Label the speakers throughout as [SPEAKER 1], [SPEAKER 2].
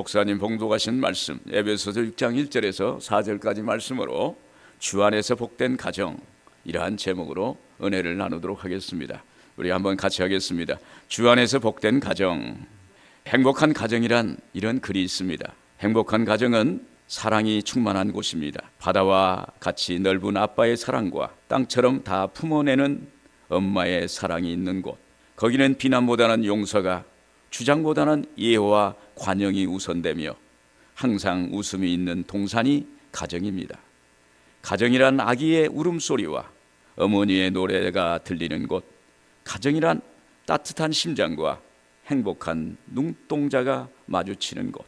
[SPEAKER 1] 목사님 봉독하신 말씀 에베소서 6장 1절에서 4절까지 말씀으로 주 안에서 복된 가정, 이러한 제목으로 은혜를 나누도록 하겠습니다. 우리 한번 같이 하겠습니다. 주 안에서 복된 가정. 행복한 가정이란 이런 글이 있습니다. 행복한 가정은 사랑이 충만한 곳입니다. 바다와 같이 넓은 아빠의 사랑과 땅처럼 다 품어내는 엄마의 사랑이 있는 곳. 거기는 비난보다는 용서가, 주장보다는 예호와 관용이 우선되며 항상 웃음이 있는 동산이 가정입니다. 가정이란 아기의 울음소리와 어머니의 노래가 들리는 곳, 가정이란 따뜻한 심장과 행복한 눈동자가 마주치는 곳.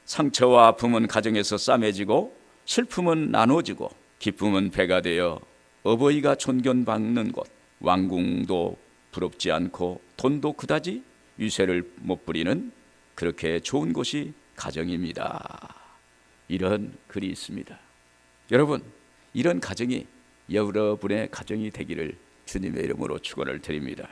[SPEAKER 1] 상처와 아픔은 가정에서 싸매지고 슬픔은 나눠지고 기쁨은 배가 되어 어버이가 존경받는 곳. 왕궁도 부럽지 않고 돈도 그다지 유세를 못 부리는 그렇게 좋은 곳이 가정입니다. 이런 글이 있습니다. 여러분, 이런 가정이 여러분의 가정이 되기를 주님의 이름으로 축원을 드립니다.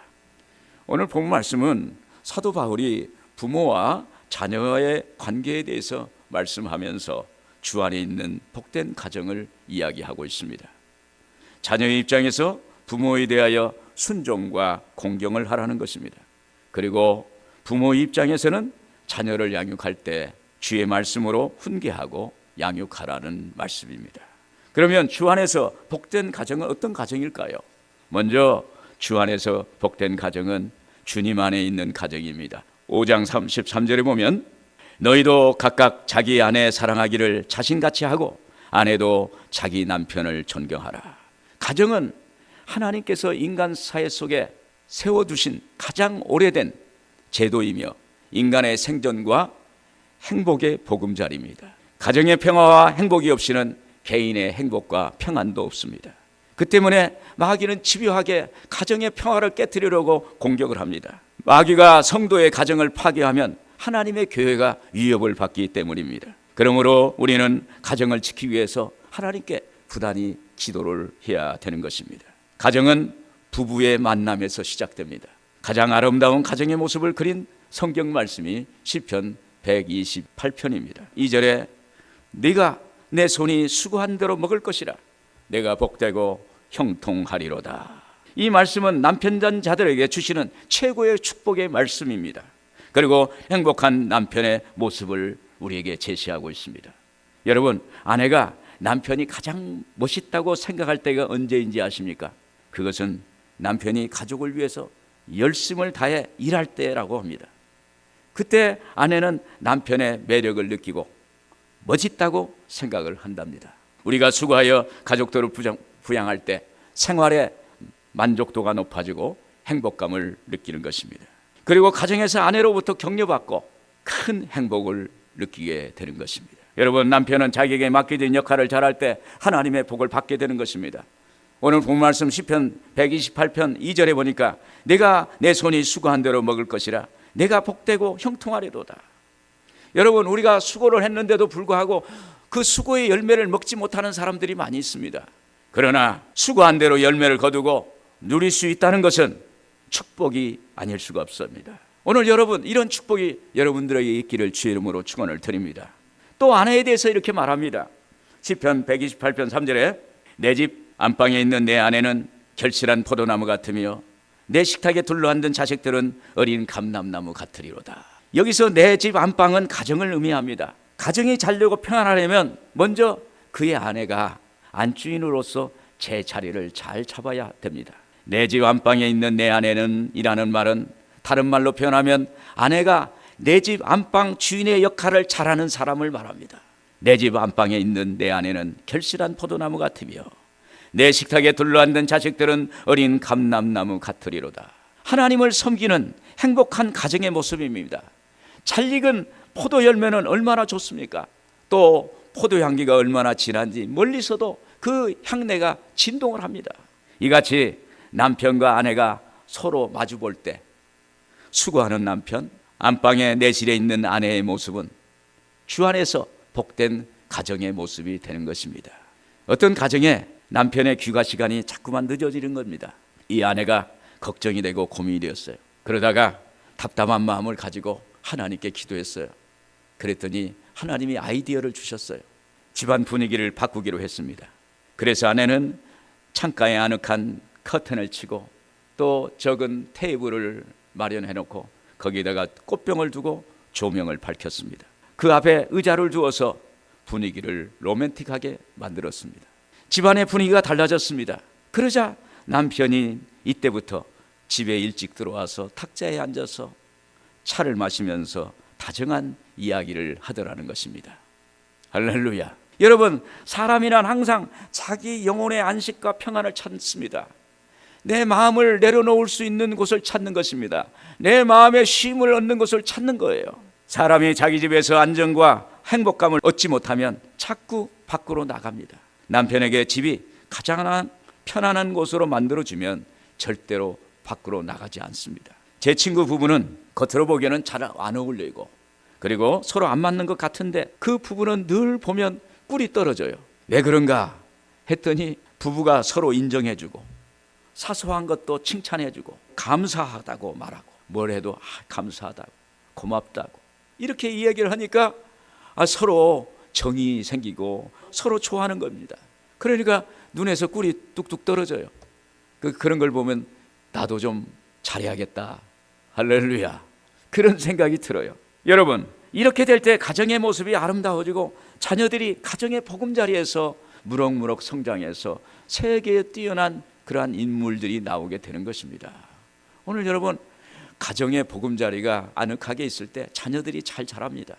[SPEAKER 1] 오늘 본 말씀은 사도 바울이 부모와 자녀의 관계에 대해서 말씀하면서 주 안에 있는 복된 가정을 이야기하고 있습니다. 자녀의 입장에서 부모에 대하여 순종과 공경을 하라는 것입니다. 그리고 부모의 입장에서는 자녀를 양육할 때 주의 말씀으로 훈계하고 양육하라는 말씀입니다. 그러면 주 안에서 복된 가정은 어떤 가정일까요? 먼저 주 안에서 복된 가정은 주님 안에 있는 가정입니다. 5장 33절에 보면 너희도 각각 자기 아내 사랑하기를 자신같이 하고 아내도 자기 남편을 존경하라. 가정은 하나님께서 인간 사회 속에 세워두신 가장 오래된 제도이며 인간의 생존과 행복의 보금자리입니다. 가정의 평화와 행복이 없이는 개인의 행복과 평안도 없습니다. 그 때문에 마귀는 집요하게 가정의 평화를 깨뜨리려고 공격을 합니다. 마귀가 성도의 가정을 파괴하면 하나님의 교회가 위협을 받기 때문입니다. 그러므로 우리는 가정을 지키기 위해서 하나님께 부단히 기도를 해야 되는 것입니다. 가정은 부부의 만남에서 시작됩니다. 가장 아름다운 가정의 모습을 그린 성경 말씀이 시편 128편입니다. 2절에 네가 내 손이 수고한 대로 먹을 것이라 내가 복되고 형통하리로다. 이 말씀은 남편된 자들에게 주시는 최고의 축복의 말씀입니다. 그리고 행복한 남편의 모습을 우리에게 제시하고 있습니다. 여러분, 아내가 남편이 가장 멋있다고 생각할 때가 언제인지 아십니까? 그것은 남편이 가족을 위해서 열심을 다해 일할 때라고 합니다. 그때 아내는 남편의 매력을 느끼고 멋있다고 생각을 한답니다. 우리가 수고하여 가족들을 부양할 때 생활의 만족도가 높아지고 행복감을 느끼는 것입니다. 그리고 가정에서 아내로부터 격려받고 큰 행복을 느끼게 되는 것입니다. 여러분, 남편은 자기에게 맡겨진 역할을 잘할 때 하나님의 복을 받게 되는 것입니다. 오늘 본 말씀 시편 128편 2절에 보니까 내가 내 손이 수고한 대로 먹을 것이라 내가 복되고 형통하리로다. 여러분, 우리가 수고를 했는데도 불구하고 그 수고의 열매를 먹지 못하는 사람들이 많이 있습니다. 그러나 수고한 대로 열매를 거두고 누릴 수 있다는 것은 축복이 아닐 수가 없습니다. 오늘 여러분, 이런 축복이 여러분들에게 있기를 주의 이름으로 축원을 드립니다. 또 아내에 대해서 이렇게 말합니다. 시편 128편 3절에 내 집 안방에 있는 내 아내는 결실한 포도나무 같으며 내 식탁에 둘러앉은 자식들은 어린 감람나무 같으리로다. 여기서 내 집 안방은 가정을 의미합니다. 가정이 잘되고 평안하려면 먼저 그의 아내가 안주인으로서 제 자리를 잘 잡아야 됩니다. 내 집 안방에 있는 내 아내는 이라는 말은 다른 말로 표현하면 아내가 내 집 안방 주인의 역할을 잘하는 사람을 말합니다. 내 집 안방에 있는 내 아내는 결실한 포도나무 같으며 내 식탁에 둘러앉은 자식들은 어린 감람나무 같으리로다. 하나님을 섬기는 행복한 가정의 모습입니다. 잘 익은 포도 열매는 얼마나 좋습니까? 또 포도 향기가 얼마나 진한지 멀리서도 그 향내가 진동을 합니다. 이같이 남편과 아내가 서로 마주 볼 때 수고하는 남편, 안방에 내실에 있는 아내의 모습은 주 안에서 복된 가정의 모습이 되는 것입니다. 어떤 가정에 남편의 귀가 시간이 자꾸만 늦어지는 겁니다. 이 아내가 걱정이 되고 고민이 되었어요. 그러다가 답답한 마음을 가지고 하나님께 기도했어요. 그랬더니 하나님이 아이디어를 주셨어요. 집안 분위기를 바꾸기로 했습니다. 그래서 아내는 창가에 아늑한 커튼을 치고 또 적은 테이블을 마련해 놓고 거기다가 꽃병을 두고 조명을 밝혔습니다. 그 앞에 의자를 두어서 분위기를 로맨틱하게 만들었습니다. 집안의 분위기가 달라졌습니다. 그러자 남편이 이때부터 집에 일찍 들어와서 탁자에 앉아서 차를 마시면서 다정한 이야기를 하더라는 것입니다. 할렐루야. 여러분, 사람이란 항상 자기 영혼의 안식과 평안을 찾습니다. 내 마음을 내려놓을 수 있는 곳을 찾는 것입니다. 내 마음의 쉼을 얻는 곳을 찾는 거예요. 사람이 자기 집에서 안정과 행복감을 얻지 못하면 자꾸 밖으로 나갑니다. 남편에게 집이 가장 편안한 곳으로 만들어주면 절대로 밖으로 나가지 않습니다. 제 친구 부부는 겉으로 보기에는 잘 안 어울리고 그리고 서로 안 맞는 것 같은데 그 부부는 늘 보면 꿀이 떨어져요. 왜 그런가 했더니 부부가 서로 인정해주고 사소한 것도 칭찬해주고 감사하다고 말하고 뭘 해도 감사하다고 고맙다고 이렇게 이야기를 하니까 서로 정이 생기고 서로 좋아하는 겁니다. 그러니까 눈에서 꿀이 뚝뚝 떨어져요. 그런 걸 보면 나도 좀 잘해야겠다. 할렐루야. 그런 생각이 들어요. 여러분, 이렇게 될 때 가정의 모습이 아름다워지고 자녀들이 가정의 보금자리에서 무럭무럭 성장해서 세계에 뛰어난 그러한 인물들이 나오게 되는 것입니다. 오늘 여러분, 가정의 보금자리가 아늑하게 있을 때 자녀들이 잘 자랍니다.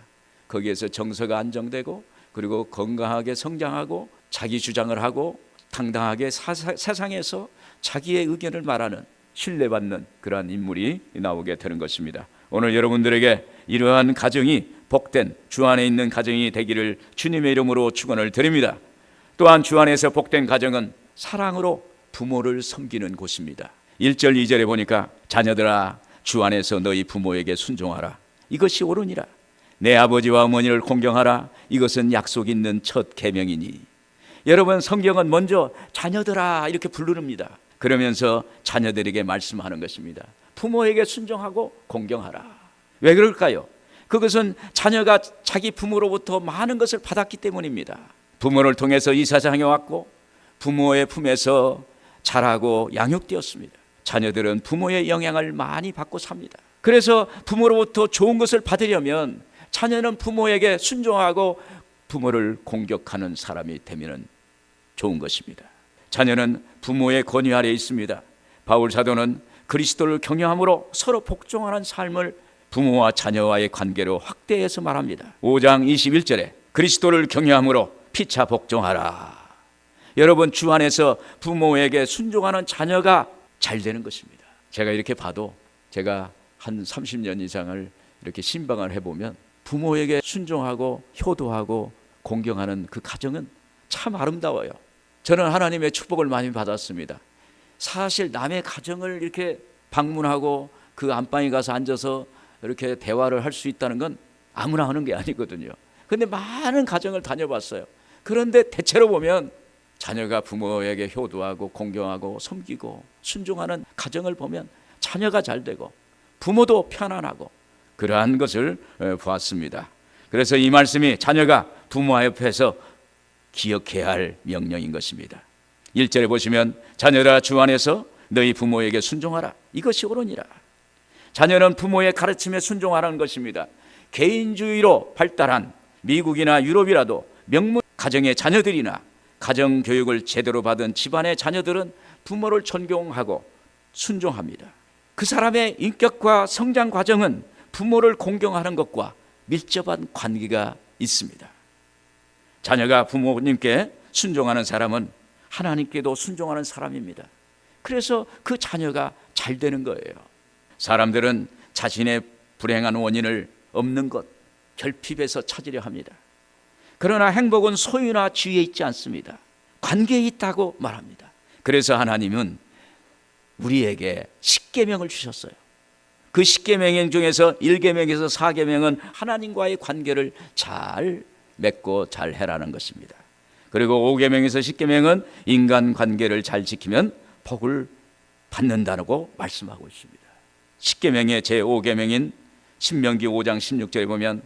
[SPEAKER 1] 거기에서 정서가 안정되고 그리고 건강하게 성장하고 자기 주장을 하고 당당하게 세상에서 자기의 의견을 말하는 신뢰받는 그러한 인물이 나오게 되는 것입니다. 오늘 여러분들에게 이러한 가정이 복된 주 안에 있는 가정이 되기를 주님의 이름으로 축원을 드립니다. 또한 주 안에서 복된 가정은 사랑으로 부모를 섬기는 곳입니다. 1절 2절에 보니까 자녀들아 주 안에서 너희 부모에게 순종하라. 이것이 옳으니라. 내 아버지와 어머니를 공경하라. 이것은 약속 있는 첫 계명이니. 여러분, 성경은 먼저 자녀들아 이렇게 부르릅니다. 그러면서 자녀들에게 말씀하는 것입니다. 부모에게 순종하고 공경하라. 왜 그럴까요? 그것은 자녀가 자기 부모로부터 많은 것을 받았기 때문입니다. 부모를 통해서 이 세상에 왔고 부모의 품에서 자라고 양육되었습니다. 자녀들은 부모의 영향을 많이 받고 삽니다. 그래서 부모로부터 좋은 것을 받으려면 자녀는 부모에게 순종하고 부모를 공격하는 사람이 되면 좋은 것입니다. 자녀는 부모의 권위 아래에 있습니다. 바울 사도는 그리스도를 경외함으로 서로 복종하는 삶을 부모와 자녀와의 관계로 확대해서 말합니다. 5장 21절에 그리스도를 경외함으로 피차 복종하라. 여러분, 주 안에서 부모에게 순종하는 자녀가 잘 되는 것입니다. 제가 이렇게 봐도 제가 한 30년 이상을 이렇게 신방을 해보면 부모에게 순종하고 효도하고 공경하는 그 가정은 참 아름다워요. 저는 하나님의 축복을 많이 받았습니다. 사실 남의 가정을 이렇게 방문하고 그 안방에 가서 앉아서 이렇게 대화를 할 수 있다는 건 아무나 하는 게 아니거든요. 그런데 많은 가정을 다녀봤어요. 그런데 대체로 보면 자녀가 부모에게 효도하고 공경하고 섬기고 순종하는 가정을 보면 자녀가 잘 되고 부모도 편안하고 그러한 것을 보았습니다. 그래서 이 말씀이 자녀가 부모 옆에서 기억해야 할 명령인 것입니다. 1절에 보시면 자녀라 주 안에서 너희 부모에게 순종하라. 이것이 옳으니라. 자녀는 부모의 가르침에 순종하라는 것입니다. 개인주의로 발달한 미국이나 유럽이라도 명문 가정의 자녀들이나 가정교육을 제대로 받은 집안의 자녀들은 부모를 존경하고 순종합니다. 그 사람의 인격과 성장 과정은 부모를 공경하는 것과 밀접한 관계가 있습니다. 자녀가 부모님께 순종하는 사람은 하나님께도 순종하는 사람입니다. 그래서 그 자녀가 잘 되는 거예요. 사람들은 자신의 불행한 원인을 없는 것, 결핍에서 찾으려 합니다. 그러나 행복은 소유나 지위에 있지 않습니다. 관계에 있다고 말합니다. 그래서 하나님은 우리에게 10계명을 주셨어요. 그 10계명 중에서 1계명에서 4계명은 하나님과의 관계를 잘 맺고 잘 해라는 것입니다. 그리고 5계명에서 10계명은 인간관계를 잘 지키면 복을 받는다고 말씀하고 있습니다. 10계명의 제5계명인 신명기 5장 16절에 보면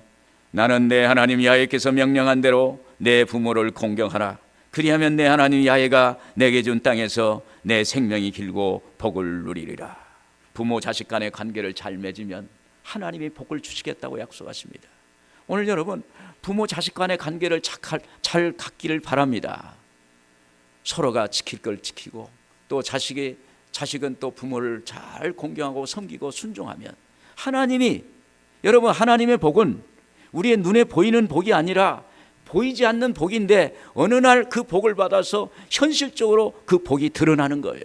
[SPEAKER 1] 나는 내 하나님 야훼께서 명령한 대로 내 부모를 공경하라. 그리하면 내 하나님 야훼가 내게 준 땅에서 내 생명이 길고 복을 누리리라. 부모 자식 간의 관계를 잘 맺으면 하나님이 복을 주시겠다고 약속하십니다. 오늘 여러분, 부모 자식 간의 관계를 잘 갖기를 바랍니다. 서로가 지킬 걸 지키고, 또 자식은 또 부모를 잘 공경하고 섬기고 순종하면 하나님이, 여러분, 하나님의 복은 우리의 눈에 보이는 복이 아니라 보이지 않는 복인데, 어느 날 그 복을 받아서 현실적으로 그 복이 드러나는 거예요.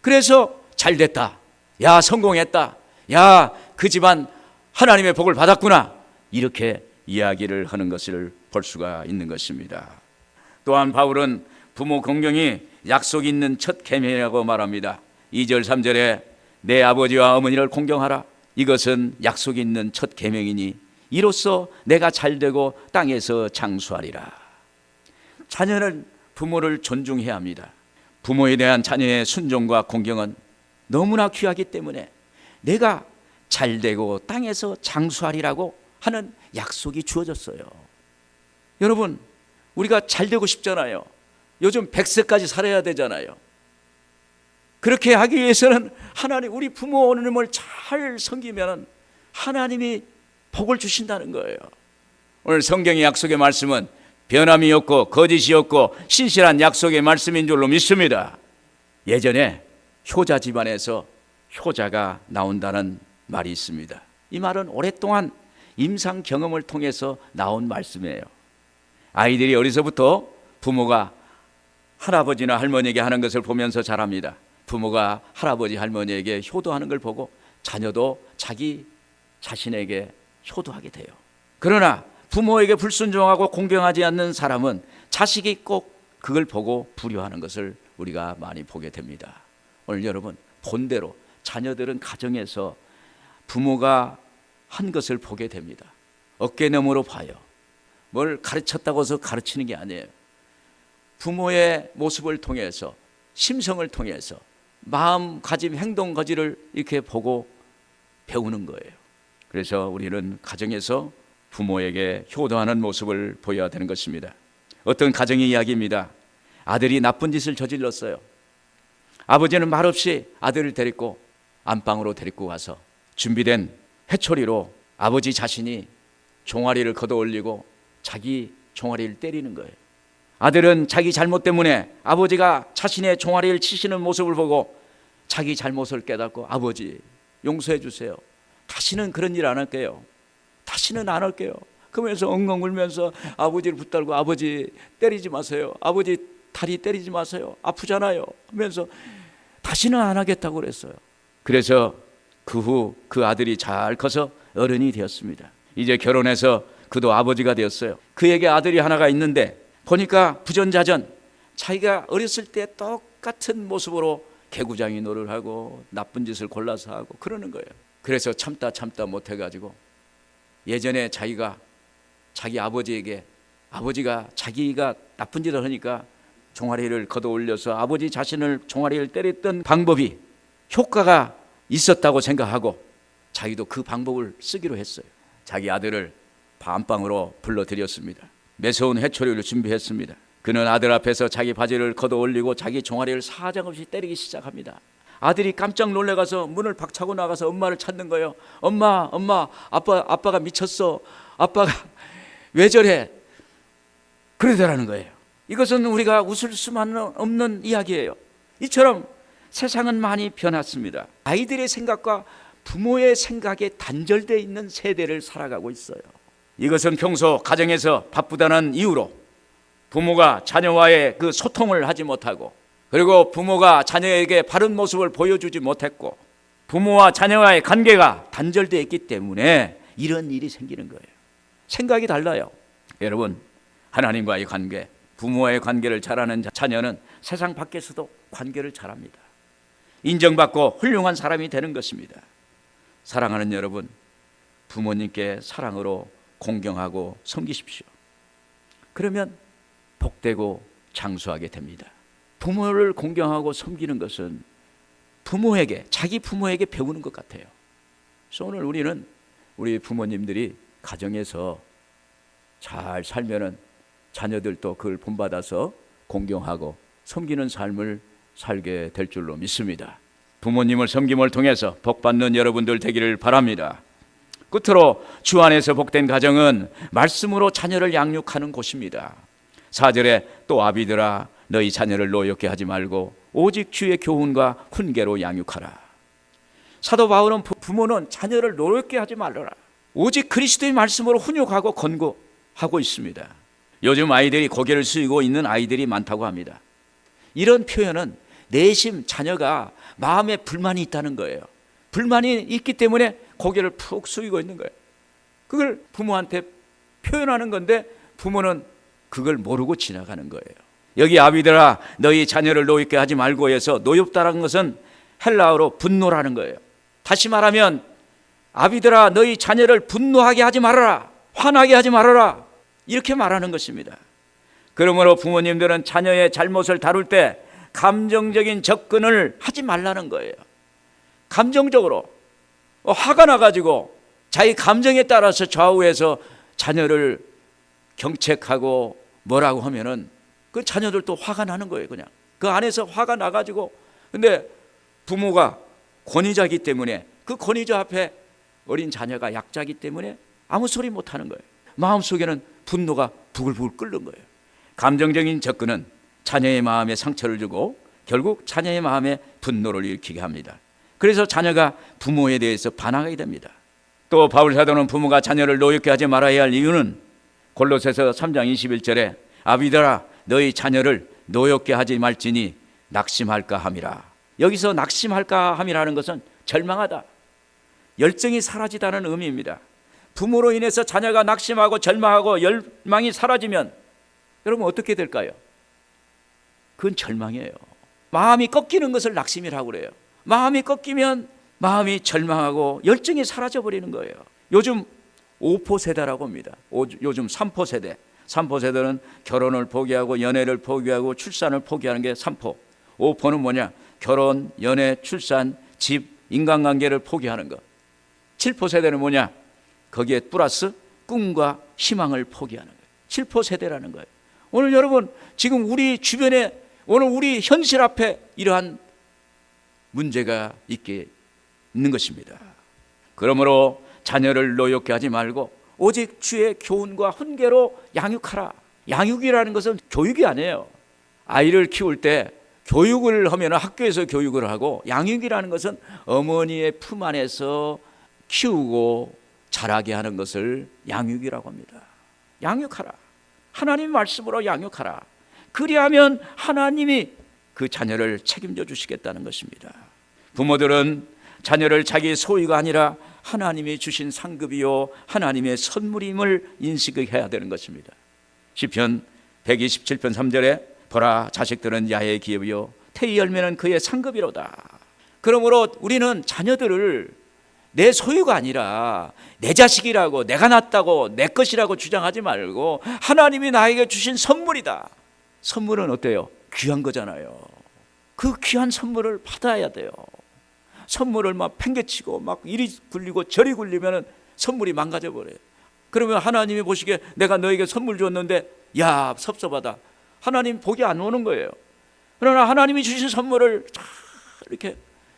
[SPEAKER 1] 그래서 잘 됐다, 야 성공했다, 야 그 집안 하나님의 복을 받았구나, 이렇게 이야기를 하는 것을 볼 수가 있는 것입니다. 또한 바울은 부모 공경이 약속 있는 첫 계명이라고 말합니다. 2절 3절에 내 아버지와 어머니를 공경하라. 이것은 약속 있는 첫 계명이니 이로써 내가 잘되고 땅에서 장수하리라. 자녀는 부모를 존중해야 합니다. 부모에 대한 자녀의 순종과 공경은 너무나 귀하기 때문에 내가 잘되고 땅에서 장수하리라고 하는 약속이 주어졌어요. 여러분, 우리가 잘되고 싶잖아요. 요즘 100세까지 살아야 되잖아요. 그렇게 하기 위해서는 하나님, 우리 부모님을 잘 섬기면 하나님이 복을 주신다는 거예요. 오늘 성경의 약속의 말씀은 변함이 없고 거짓이 없고 신실한 약속의 말씀인 줄로 믿습니다. 예전에 효자 집안에서 효자가 나온다는 말이 있습니다. 이 말은 오랫동안 임상 경험을 통해서 나온 말씀이에요. 아이들이 어려서부터 부모가 할아버지나 할머니에게 하는 것을 보면서 자랍니다. 부모가 할아버지 할머니에게 효도하는 걸 보고 자녀도 자기 자신에게 효도하게 돼요. 그러나 부모에게 불순종하고 공경하지 않는 사람은 자식이 꼭 그걸 보고 불효하는 것을 우리가 많이 보게 됩니다. 오늘 여러분, 본대로 자녀들은 가정에서 부모가 한 것을 보게 됩니다. 어깨너머로 봐요. 뭘 가르쳤다고 해서 가르치는 게 아니에요. 부모의 모습을 통해서, 심성을 통해서 마음가짐, 행동거지를 이렇게 보고 배우는 거예요. 그래서 우리는 가정에서 부모에게 효도하는 모습을 보여야 되는 것입니다. 어떤 가정의 이야기입니다. 아들이 나쁜 짓을 저질렀어요. 아버지는 말없이 아들을 데리고 안방으로 데리고 가서 준비된 회초리로 아버지 자신이 종아리를 걷어 올리고 자기 종아리를 때리는 거예요. 아들은 자기 잘못 때문에 아버지가 자신의 종아리를 치시는 모습을 보고 자기 잘못을 깨닫고, 아버지 용서해 주세요, 다시는 그런 일 안 할게요, 다시는 안 할게요. 그러면서 엉엉 울면서 아버지를 붙들고, 아버지 때리지 마세요, 아버지 다리 때리지 마세요, 아프잖아요 하면서 다시는 안 하겠다고 그랬어요. 그래서 그 후 그 아들이 잘 커서 어른이 되었습니다. 이제 결혼해서 그도 아버지가 되었어요. 그에게 아들이 하나가 있는데 보니까 부전자전, 자기가 어렸을 때 똑같은 모습으로 개구장이 노를 하고 나쁜 짓을 골라서 하고 그러는 거예요. 그래서 참다 못해가지고 예전에 자기 아버지에게, 아버지가 자기가 나쁜 짓을 하니까 종아리를 걷어 올려서 아버지 자신을 종아리를 때렸던 방법이 효과가 있었다고 생각하고 자기도 그 방법을 쓰기로 했어요. 자기 아들을 안방으로 불러들였습니다. 매서운 회초리를 준비했습니다. 그는 아들 앞에서 자기 바지를 걷어 올리고 자기 종아리를 사정없이 때리기 시작합니다. 아들이 깜짝 놀래가서 문을 박차고 나가서 엄마를 찾는 거예요. 엄마, 아빠가 미쳤어. 아빠가 왜 저래? 그러더라는 거예요. 이것은 우리가 웃을 수만 없는 이야기예요. 이처럼 세상은 많이 변했습니다. 아이들의 생각과 부모의 생각에 단절되어 있는 세대를 살아가고 있어요. 이것은 평소 가정에서 바쁘다는 이유로 부모가 자녀와의 그 소통을 하지 못하고, 그리고 부모가 자녀에게 바른 모습을 보여주지 못했고, 부모와 자녀와의 관계가 단절되어 있기 때문에 이런 일이 생기는 거예요. 생각이 달라요. 여러분, 하나님과의 관계, 부모와의 관계를 잘하는 자녀는 세상 밖에서도 관계를 잘합니다. 인정받고 훌륭한 사람이 되는 것입니다. 사랑하는 여러분, 부모님께 사랑으로 공경하고 섬기십시오. 그러면 복되고 장수하게 됩니다. 부모를 공경하고 섬기는 것은 자기 부모에게 배우는 것 같아요. 그래서 오늘 우리는 우리 부모님들이 가정에서 잘 살면은 자녀들도 그걸 본받아서 공경하고 섬기는 삶을 살게 될 줄로 믿습니다. 부모님을 섬김을 통해서 복받는 여러분들 되기를 바랍니다. 끝으로 주 안에서 복된 가정은 말씀으로 자녀를 양육하는 곳입니다. 4절에 또 아비들아 너희 자녀를 노엽게 하지 말고 오직 주의 교훈과 훈계로 양육하라. 사도 바울은 부모는 자녀를 노엽게 하지 말아라, 오직 그리스도의 말씀으로 훈육하고 권고하고 있습니다. 요즘 아이들이 고개를 숙이고 있는 아이들이 많다고 합니다. 이런 표현은 내심 자녀가 마음에 불만이 있다는 거예요. 불만이 있기 때문에 고개를 푹 숙이고 있는 거예요. 그걸 부모한테 표현하는 건데 부모는 그걸 모르고 지나가는 거예요. 여기 아비들아 너희 자녀를 노엽게 하지 말고 해서 노엽다라는 것은 헬라어로 분노라는 거예요. 다시 말하면 아비들아 너희 자녀를 분노하게 하지 말아라, 화나게 하지 말아라, 이렇게 말하는 것입니다. 그러므로 부모님들은 자녀의 잘못을 다룰 때 감정적인 접근을 하지 말라는 거예요. 감정적으로 화가 나가지고 자기 감정에 따라서 좌우해서 자녀를 경책하고 뭐라고 하면은 그 자녀들도 화가 나는 거예요. 그냥 그 안에서 화가 나가지고, 근데 부모가 권위자이기 때문에 그 권위자 앞에 어린 자녀가 약자이기 때문에 아무 소리 못하는 거예요. 마음속에는 분노가 부글부글 끓는 거예요. 감정적인 접근은 자녀의 마음에 상처를 주고 결국 자녀의 마음에 분노를 일으키게 합니다. 그래서 자녀가 부모에 대해서 반항하게 됩니다. 또 바울 사도는 부모가 자녀를 노엽게 하지 말아야 할 이유는 골로새서 3장 21절에 아비들아 너희 자녀를 노엽게 하지 말지니 낙심할까 함이라. 여기서 낙심할까 함이라는 것은 절망하다, 열정이 사라지다는 의미입니다. 부모로 인해서 자녀가 낙심하고 절망하고 열망이 사라지면 여러분 어떻게 될까요? 그건 절망이에요. 마음이 꺾이는 것을 낙심이라고 그래요. 마음이 꺾이면 마음이 절망하고 열정이 사라져 버리는 거예요. 요즘 5포 세대라고 합니다. 요즘 3포 세대. 3포 세대는 결혼을 포기하고 연애를 포기하고 출산을 포기하는 게 3포. 5포는 뭐냐? 결혼, 연애, 출산, 집, 인간관계를 포기하는 것. 7포 세대는 뭐냐? 거기에 플러스 꿈과 희망을 포기하는 거예요. 7포 세대라는 거예요. 오늘 여러분 지금 우리 주변에 오늘 우리 현실 앞에 이러한 문제가 있는 것입니다. 그러므로 자녀를 노엽게 하지 말고 오직 주의 교훈과 훈계로 양육하라. 양육이라는 것은 교육이 아니에요. 아이를 키울 때 교육을 하면 학교에서 교육을 하고, 양육이라는 것은 어머니의 품 안에서 키우고 자라게 하는 것을 양육이라고 합니다. 양육하라. 하나님 말씀으로 양육하라. 그리하면 하나님이 그 자녀를 책임져 주시겠다는 것입니다. 부모들은 자녀를 자기 소유가 아니라 하나님이 주신 상급이요 하나님의 선물임을 인식해야 되는 것입니다. 시편 127편 3절에 보라 자식들은 야의 기업이요 태의 열매는 그의 상급이로다. 그러므로 우리는 자녀들을 내 소유가 아니라 내 자식이라고, 내가 낳았다고, 내 것이라고 주장하지 말고 하나님이 나에게 주신 선물이다. 선물은 어때요? 귀한 거잖아요. 그 귀한 선물을 받아야 돼요. 선물을 막 팽개치고 막 이리 굴리고 저리 굴리면 선물이 망가져 버려요. 그러면 하나님이 보시기에 내가 너에게 선물 줬는데 야 섭섭하다, 하나님 복이 안 오는 거예요. 그러나 하나님이 주신 선물을 잘 이렇게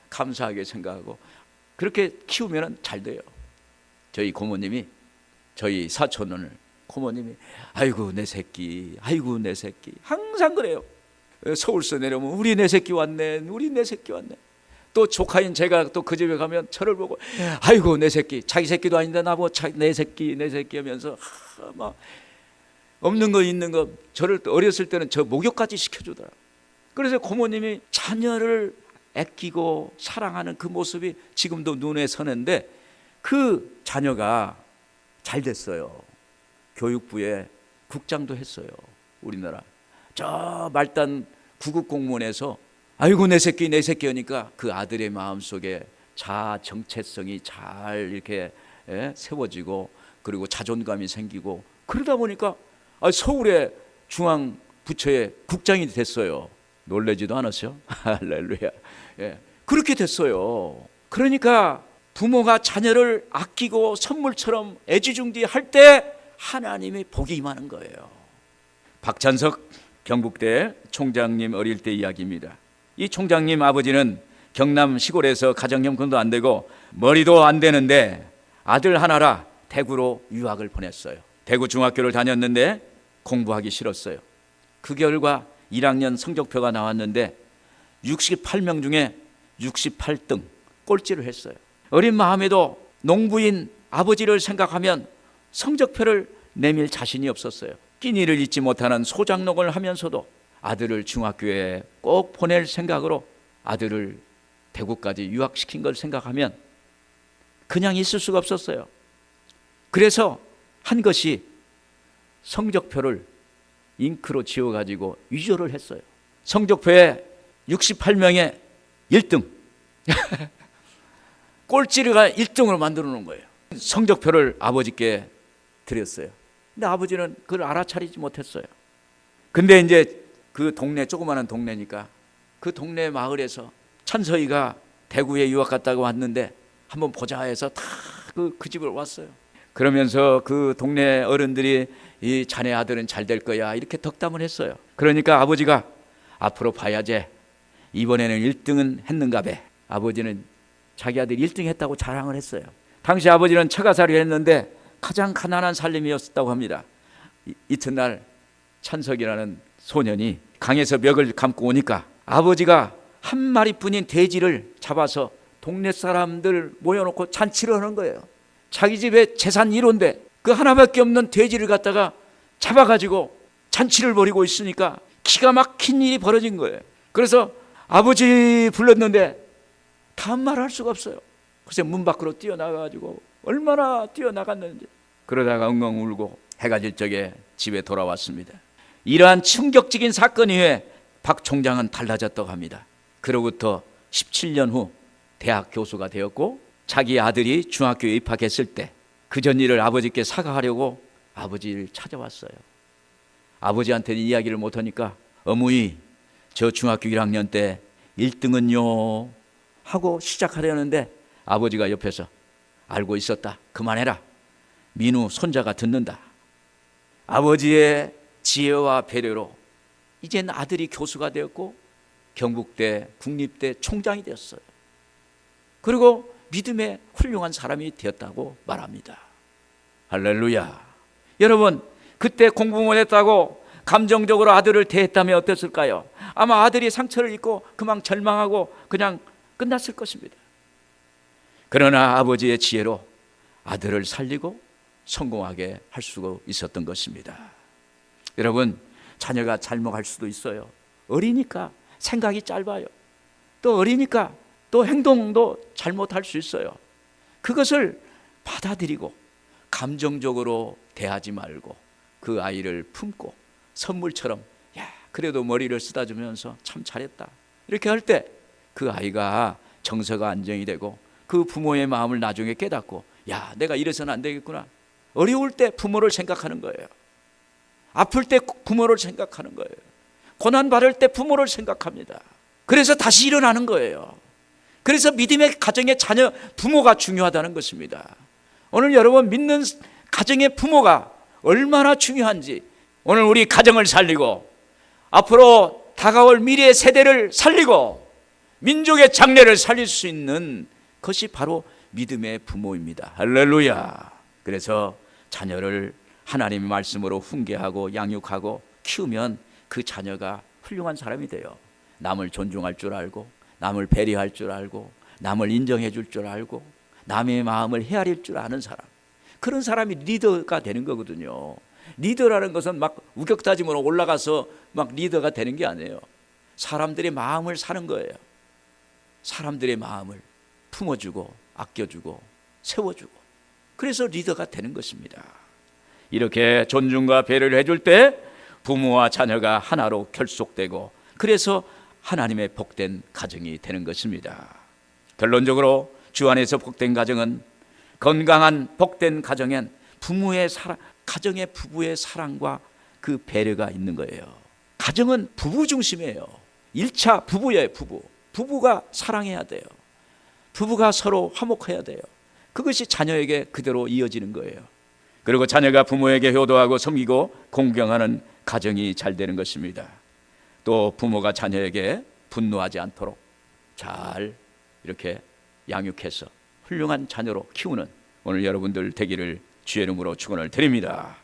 [SPEAKER 1] 감사하게 생각하고 그렇게 키우면 잘 돼요. 저희 고모님이, 저희 사촌을 고모님이 아이고 내 새끼, 아이고 내 새끼 항상 그래요. 서울서 내려오면 우리 내 새끼 왔네, 우리 내 새끼 왔네. 또 조카인 제가 또 그 집에 가면 저를 보고 아이고 내 새끼, 자기 새끼도 아닌데 나보고 내 새끼 내 새끼 하면서 막 없는 거 있는 거, 저를 어렸을 때는 저 목욕까지 시켜주더라. 그래서 고모님이 자녀를 아끼고 사랑하는 그 모습이 지금도 눈에 서는데 그 자녀가 잘 됐어요. 교육부에 국장도 했어요. 우리나라 저 말단 구급 공무원에서 아이고 내 새끼 내 새끼 하니까 그 아들의 마음속에 자아 정체성이 잘 이렇게 세워지고 그리고 자존감이 생기고 그러다 보니까 서울의 중앙부처의 국장이 됐어요. 놀라지도 않았어요? 할렐루야. 그렇게 됐어요. 그러니까 부모가 자녀를 아끼고 선물처럼 애지중지할 때 하나님의 복이 임하는 거예요. 박찬석 경북대 총장님 어릴 때 이야기입니다. 이 총장님 아버지는 경남 시골에서 가정형편도 안 되고 머리도 안 되는데 아들 하나라 대구로 유학을 보냈어요. 대구 중학교를 다녔는데 공부하기 싫었어요. 그 결과 1학년 성적표가 나왔는데 68명 중에 68등, 꼴찌를 했어요. 어린 마음에도 농부인 아버지를 생각하면 성적표를 내밀 자신이 없었어요. 끼니를 잊지 못하는 소장농을 하면서도 아들을 중학교에 꼭 보낼 생각으로 아들을 대구까지 유학시킨 걸 생각하면 그냥 있을 수가 없었어요. 그래서 한 것이 성적표를 잉크로 지워가지고 위조를 했어요. 성적표에 68명의 1등 꼴찌가 1등으로 만들어 놓은 거예요. 성적표를 아버지께 드렸어요. 근데 아버지는 그걸 알아차리지 못했어요. 근데 이제 그 동네, 조그마한 동네니까 그 동네 마을에서 찬서이가 대구에 유학 갔다가 왔는데 한번 보자 해서 다 그 집을 왔어요. 그러면서 그 동네 어른들이 이 자네 아들은 잘 될 거야 이렇게 덕담을 했어요. 그러니까 아버지가 앞으로 봐야지 이번에는 1등은 했는가 배. 아버지는 자기 아들이 1등 했다고 자랑을 했어요. 당시 아버지는 처가살이를 했는데 가장 가난한 살림이었다고 합니다. 이튿날 찬석이라는 소년이 강에서 멱을 감고 오니까 아버지가 한 마리뿐인 돼지를 잡아서 동네 사람들 모여놓고 잔치를 하는 거예요. 자기 집에 재산 1호인데 그 하나밖에 없는 돼지를 갖다가 잡아가지고 잔치를 벌이고 있으니까 기가 막힌 일이 벌어진 거예요. 그래서 아버지 불렀는데 다음 말 할 수가 없어요. 그래서 문 밖으로 뛰어나가가지고 얼마나 뛰어나갔는지. 그러다가 엉엉 울고 해가 질 적에 집에 돌아왔습니다. 이러한 충격적인 사건 이후에 박 총장은 달라졌다고 합니다. 그로부터 17년 후 대학 교수가 되었고 자기 아들이 중학교에 입학했을 때 그 전 일을 아버지께 사과하려고 아버지를 찾아왔어요. 아버지한테는 이야기를 못하니까 어머니 저 중학교 1학년 때 1등은요 하고 시작하려는데 아버지가 옆에서 알고 있었다. 그만해라. 민우 손자가 듣는다. 아버지의 지혜와 배려로 이젠 아들이 교수가 되었고 경북대 국립대 총장이 되었어요. 그리고 믿음의 훌륭한 사람이 되었다고 말합니다. 할렐루야. 여러분 그때 공부 못했다고 감정적으로 아들을 대했다면 어땠을까요? 아마 아들이 상처를 입고 그만 절망하고 그냥 끝났을 것입니다. 그러나 아버지의 지혜로 아들을 살리고 성공하게 할 수가 있었던 것입니다. 여러분 자녀가 잘못할 수도 있어요. 어리니까 생각이 짧아요. 또 어리니까 또 행동도 잘못할 수 있어요. 그것을 받아들이고 감정적으로 대하지 말고 그 아이를 품고 선물처럼 야 그래도 머리를 쓰다주면서 참 잘했다 이렇게 할 때 그 아이가 정서가 안정이 되고 그 부모의 마음을 나중에 깨닫고 야 내가 이래서는 안 되겠구나. 어려울 때 부모를 생각하는 거예요. 아플 때 부모를 생각하는 거예요. 고난 받을 때 부모를 생각합니다. 그래서 다시 일어나는 거예요. 그래서 믿음의 가정의 자녀 부모가 중요하다는 것입니다. 오늘 여러분 믿는 가정의 부모가 얼마나 중요한지 오늘 우리 가정을 살리고 앞으로 다가올 미래의 세대를 살리고 민족의 장래를 살릴 수 있는 것이 바로 믿음의 부모입니다. 할렐루야. 그래서 자녀를 하나님의 말씀으로 훈계하고 양육하고 키우면 그 자녀가 훌륭한 사람이 돼요. 남을 존중할 줄 알고 남을 배려할 줄 알고 남을 인정해 줄 줄 알고 남의 마음을 헤아릴 줄 아는 사람, 그런 사람이 리더가 되는 거거든요. 리더라는 것은 막 우격다짐으로 올라가서 막 리더가 되는 게 아니에요. 사람들의 마음을 사는 거예요. 사람들의 마음을 품어주고 아껴주고 세워주고 그래서 리더가 되는 것입니다. 이렇게 존중과 배려를 해줄 때 부모와 자녀가 하나로 결속되고 그래서 하나님의 복된 가정이 되는 것입니다. 결론적으로 주 안에서 복된 가정은 건강한 복된 가정엔 부모의 사랑, 가정의 부부의 사랑과 그 배려가 있는 거예요. 가정은 부부 중심이에요. 1차 부부예요. 부부가 사랑해야 돼요. 부부가 서로 화목해야 돼요. 그것이 자녀에게 그대로 이어지는 거예요. 그리고 자녀가 부모에게 효도하고 섬기고 공경하는 가정이 잘 되는 것입니다. 또 부모가 자녀에게 분노하지 않도록 잘 이렇게 양육해서 훌륭한 자녀로 키우는 오늘 여러분들 되기를 주의 이름으로 축원을 드립니다.